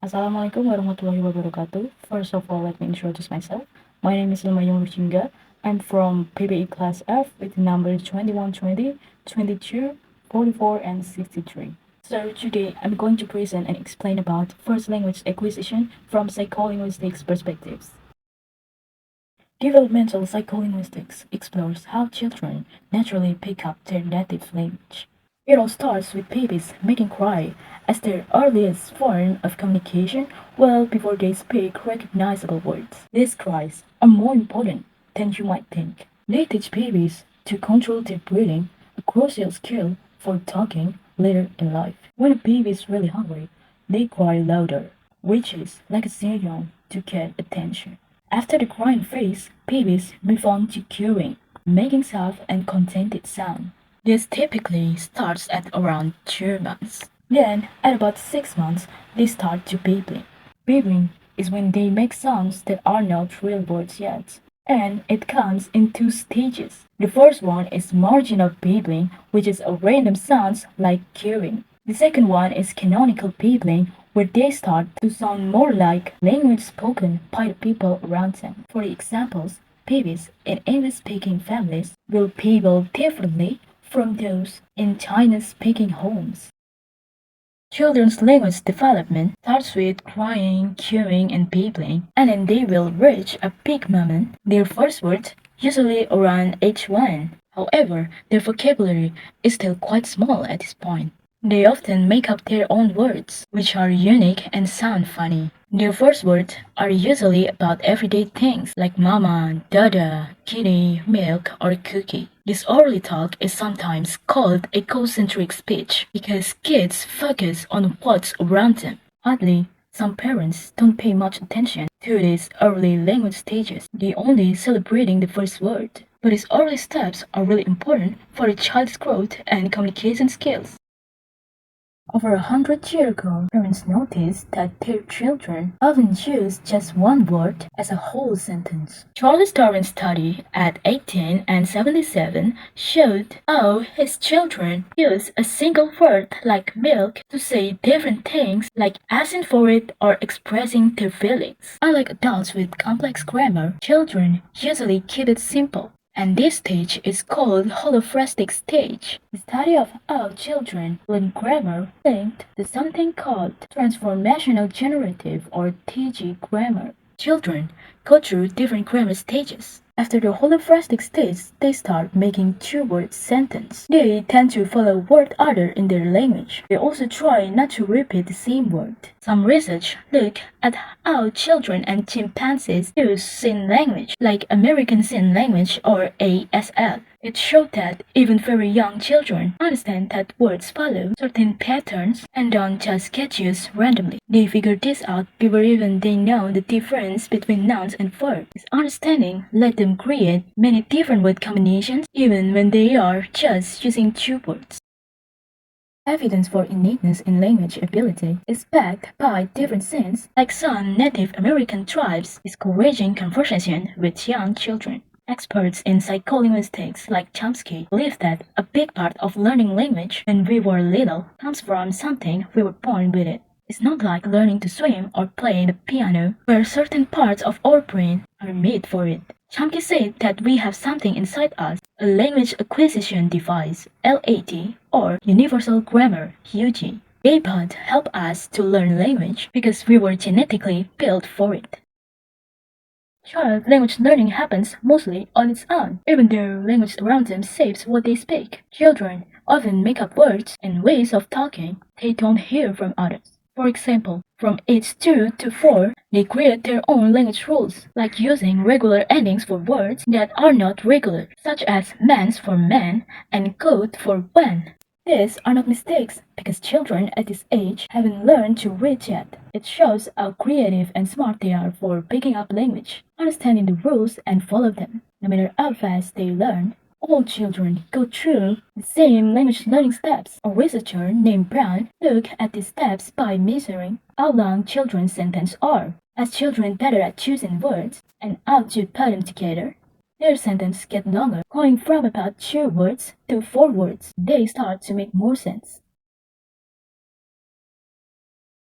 Assalamualaikum warahmatullahi wabarakatuh. First of all, let me introduce myself. My name is Lembayung Luh Jingga. I'm from PBE Class F with numbers 2120, 22, 44, and 63. So today, I'm going to present and explain about first language acquisition from psycholinguistics perspectives. Developmental psycholinguistics explores how children naturally pick up their native language. It all starts with babies making cry as their earliest form of communication well before they speak recognizable words. These cries are more important than you might think. They teach babies to control their breathing, a crucial skill for talking later in life. When a baby is really hungry, they cry louder, which is like a signal to get attention. After the crying phase, babies move on to cooing, making soft and contented sound. This typically starts at around 2 months. Then, at about 6 months, they start to babbling. Babbling is when they make sounds that are not real words yet, and it comes in 2 stages. The first one is marginal babbling, which is a random sounds like cooing. The second one is canonical babbling, where they start to sound more like language spoken by the people around them. For examples, babies in English-speaking families will babble differently from those in Chinese-speaking homes. Children's language development starts with crying, cooing, and babbling, and then they will reach a peak moment, their first words, usually around age 1. However, their vocabulary is still quite small at this point. They often make up their own words, which are unique and sound funny. Their first words are usually about everyday things like mama, dada, kitty, milk, or cookie. This early talk is sometimes called egocentric speech because kids focus on what's around them. Oddly, some parents don't pay much attention to these early language stages. They only celebrating the first word. But these early steps are really important for a child's growth and communication skills. Over 100 years ago, parents noticed that their children often use just one word as a whole sentence. Charles Darwin's study at 1877 showed how his children use a single word like milk to say different things like asking for it or expressing their feelings. Unlike adults with complex grammar, children usually keep it simple. And this stage is called holophrastic stage. The study of how children learn grammar linked to something called transformational generative or TG grammar. Children go through different grammar stages. After the holophrastic stage, they start making two-word sentences. They tend to follow word order in their language. They also try not to repeat the same word. Some research look at how children and chimpanzees use sign language, like American Sign Language or ASL. It showed that even very young children understand that words follow certain patterns and don't just get used randomly. They figure this out before even they know the difference between nouns and verbs. This understanding let them create many different word combinations even when they are just using two words. Evidence for innateness in language ability is backed by different signs, like some Native American tribes discouraging conversation with young children. Experts in psycholinguistics like Chomsky believe that a big part of learning language when we were little comes from something we were born with it. It's not like learning to swim or play the piano, where certain parts of our brain are made for it. Chomsky said that we have something inside us, a language acquisition device, LAD, or universal grammar, UG. They both help us to learn language because we were genetically built for it. Child language learning happens mostly on its own, even though language around them shapes what they speak. Children often make up words and ways of talking they don't hear from others. For example, from age 2 to 4, they create their own language rules, like using regular endings for words that are not regular, such as mans for man and goat for when. These are not mistakes, because children at this age haven't learned to read yet. It shows how creative and smart they are for picking up language, understanding the rules and follow them. No matter how fast they learn, all children go through the same language learning steps. A researcher named Brown looked at these steps by measuring how long children's sentences are. As children better at choosing words and how to put them together, their sentences get longer, going from about 2 words to 4 words. They start to make more sense.